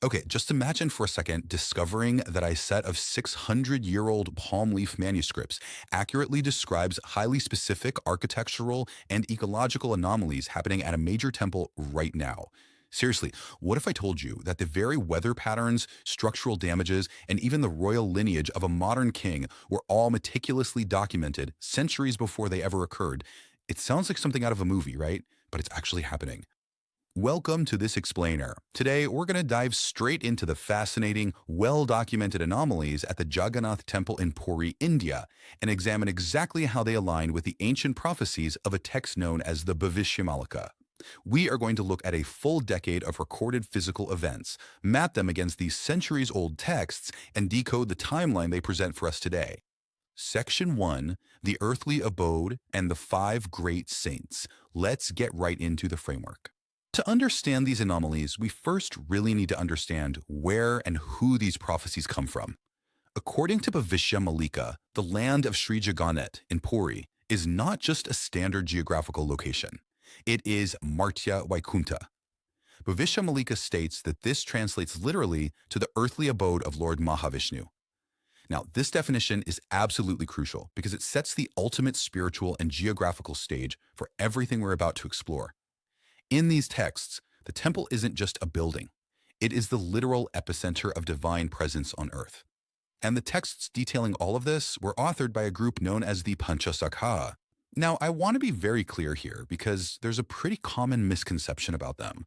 Okay, just imagine for a second discovering that a set of 600-year-old palm leaf manuscripts accurately describes highly specific architectural and ecological anomalies happening at a major temple right now. Seriously, what if I told you that the very weather patterns, structural damages, and even the royal lineage of a modern king were all meticulously documented centuries before they ever occurred? It sounds like something out of a movie, right? But it's actually happening. Welcome to this explainer. Today, we're going to dive straight into the fascinating, well-documented anomalies at the Jagannath Temple in Puri, India, and examine exactly how they align with the ancient prophecies of a text known as the Bhavishya Malika. We are going to look at a full decade of recorded physical events, map them against these centuries-old texts, and decode the timeline they present for us today. Section 1, the earthly abode and the five great saints. Let's get right into the framework. To understand these anomalies, we first really need to understand where and who these prophecies come from. According to Bhavishya Malika, the land of Sri Jagannath in Puri is not just a standard geographical location. It is Martya Vaikuntha. Bhavishya Malika states that this translates literally to the earthly abode of Lord Mahavishnu. Now, this definition is absolutely crucial because it sets the ultimate spiritual and geographical stage for everything we're about to explore. In these texts, the temple isn't just a building. It is the literal epicenter of divine presence on earth. And the texts detailing all of this were authored by a group known as the Panchasakha. Now, I want to be very clear here because there's a pretty common misconception about them.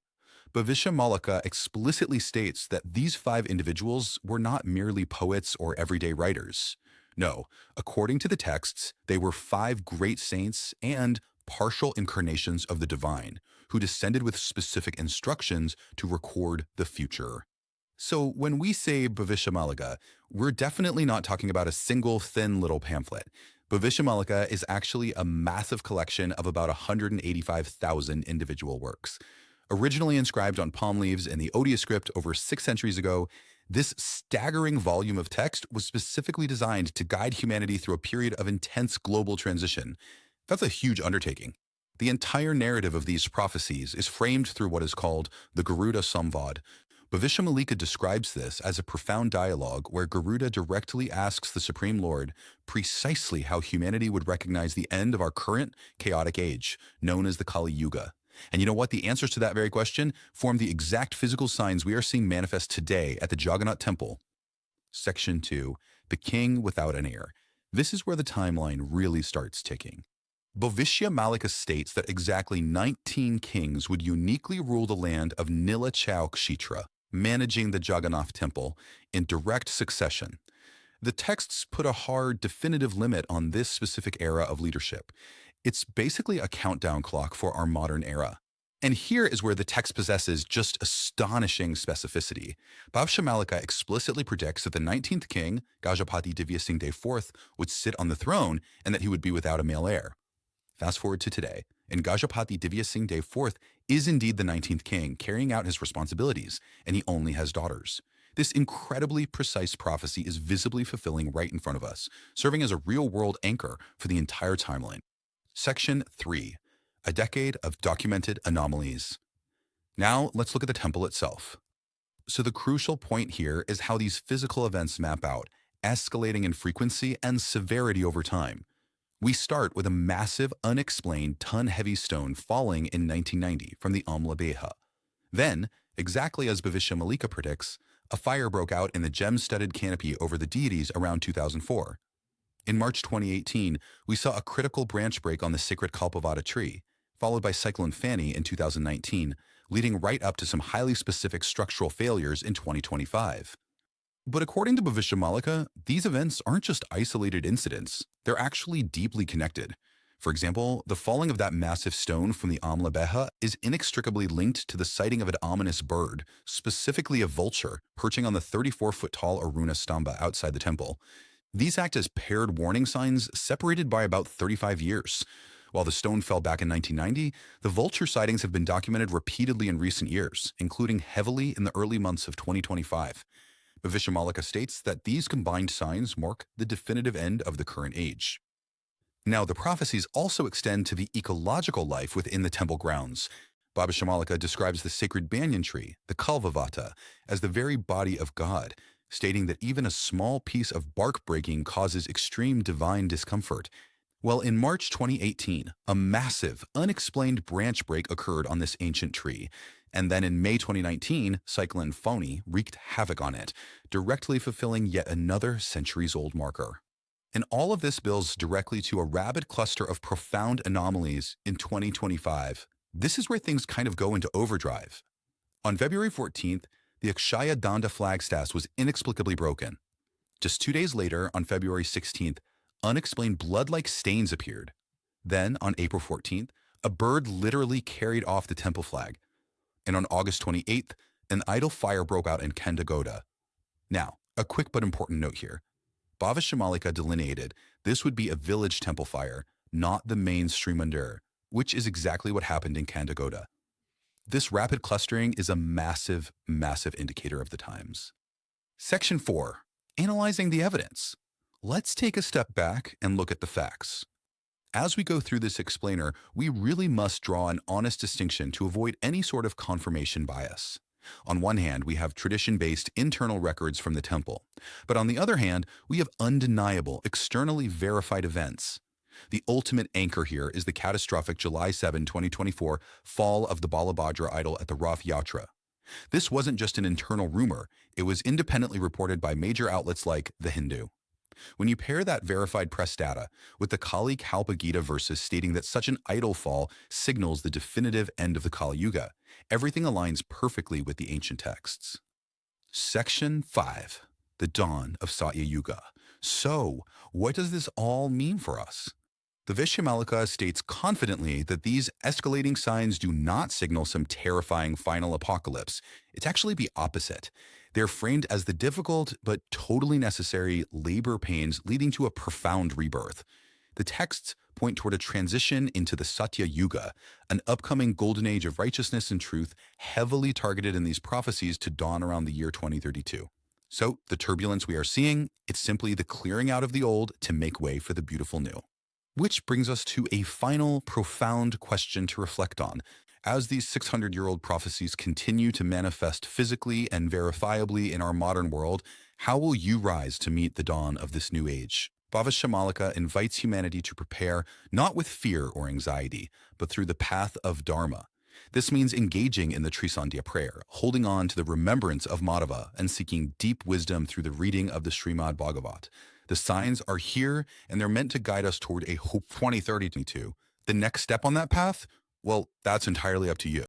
Bhavishya Malika explicitly states that these five individuals were not merely poets or everyday writers. No, according to the texts, they were five great saints and partial incarnations of the divine, who descended with specific instructions to record the future. So when we say Bhavishya Malika, we're definitely not talking about a single thin little pamphlet. Bhavishya Malika is actually a massive collection of about 185,000 individual works. Originally inscribed on palm leaves in the Odia script over 6 centuries ago, this staggering volume of text was specifically designed to guide humanity through a period of intense global transition. That's a huge undertaking. The entire narrative of these prophecies is framed through what is called the Garuda Samvad. Bhavishya Malika describes this as a profound dialogue where Garuda directly asks the Supreme Lord precisely how humanity would recognize the end of our current chaotic age, known as the Kali Yuga. And you know what? The answers to that very question form the exact physical signs we are seeing manifest today at the Jagannath Temple. Section 2, the king without an heir. This is where the timeline really starts ticking. Bhavishya Malika states that exactly 19 kings would uniquely rule the land of Nilachal, managing the Jagannath Temple, in direct succession. The texts put a hard, definitive limit on this specific era of leadership. It's basically a countdown clock for our modern era. And here is where the text possesses just astonishing specificity. Bhavishya Malika explicitly predicts that the 19th king, Gajapati Divya Singh IV, would sit on the throne and that he would be without a male heir. Fast forward to today, and Gajapati Divya Singh IV is indeed the 19th king, carrying out his responsibilities, and he only has daughters. This incredibly precise prophecy is visibly fulfilling right in front of us, serving as a real-world anchor for the entire timeline. Section 3, a decade of documented anomalies. Now, let's look at the temple itself. So the crucial point here is how these physical events map out, escalating in frequency and severity over time. We start with a massive, unexplained, ton-heavy stone falling in 1990 from the Anomalies. Then, exactly as Bhavishya Malika predicts, a fire broke out in the gem-studded canopy over the deities around 2004. In March 2018, we saw a critical branch break on the sacred Kalpavada tree, followed by Cyclone Fani in 2019, leading right up to some highly specific structural failures in 2025. But according to Bhavishya Malika, these events aren't just isolated incidents. They're actually deeply connected. For example, the falling of that massive stone from the Anomalies is inextricably linked to the sighting of an ominous bird, specifically a vulture, perching on the 34-foot-tall Aruna Stamba outside the temple. These act as paired warning signs separated by about 35 years. While the stone fell back in 1990, the vulture sightings have been documented repeatedly in recent years, including heavily in the early months of 2025. Bhavishya Malika states that these combined signs mark the definitive end of the current age. Now, the prophecies also extend to the ecological life within the temple grounds. Bhavishya Malika describes the sacred banyan tree, the Kalvavata, as the very body of God, stating that even a small piece of bark breaking causes extreme divine discomfort. Well, in March 2018, a massive, unexplained branch break occurred on this ancient tree. And then in May 2019, Cyclone Phony wreaked havoc on it, directly fulfilling yet another centuries-old marker. And all of this builds directly to a rabid cluster of profound anomalies in 2025. This is where things kind of go into overdrive. On February 14th, the Akshaya Danda flagstaff was inexplicably broken. Just 2 days later, on February 16th, unexplained blood-like stains appeared. Then, on April 14th, a bird literally carried off the temple flag. And on August 28th, an idol fire broke out in Kendagoda. Now, a quick but important note here. Bhavishya Malika delineated this would be a village temple fire, not the main Sri Mandir, which is exactly what happened in Kendagoda. This rapid clustering is a massive, massive indicator of the times. Section 4. Analyzing the evidence. Let's take a step back and look at the facts. As we go through this explainer, we really must draw an honest distinction to avoid any sort of confirmation bias. On one hand, we have tradition-based internal records from the temple, but on the other hand, we have undeniable, externally verified events. The ultimate anchor here is the catastrophic July 7, 2024 fall of the Balabhadra idol at the Rath Yatra. This wasn't just an internal rumor, it was independently reported by major outlets like The Hindu. When you pair that verified press data with the Kali Kalpa Gita verses stating that such an idol fall signals the definitive end of the Kali Yuga, everything aligns perfectly with the ancient texts. Section 5. The Dawn of Satya Yuga. So, what does this all mean for us? The Bhavishya Malika states confidently that these escalating signs do not signal some terrifying final apocalypse. It's actually the opposite. They're framed as the difficult but totally necessary labor pains leading to a profound rebirth. The texts point toward a transition into the Satya Yuga, an upcoming golden age of righteousness and truth heavily targeted in these prophecies to dawn around the year 2032. So, the turbulence we are seeing, it's simply the clearing out of the old to make way for the beautiful new. Which brings us to a final, profound question to reflect on. As these 600-year-old prophecies continue to manifest physically and verifiably in our modern world, how will you rise to meet the dawn of this new age? Bhavishya Malika invites humanity to prepare not with fear or anxiety, but through the path of Dharma. This means engaging in the Trisandhya prayer, holding on to the remembrance of Madhava, and seeking deep wisdom through the reading of the Srimad Bhagavat. The signs are here, and they're meant to guide us toward a hope 2032. The next step on that path? Well, that's entirely up to you.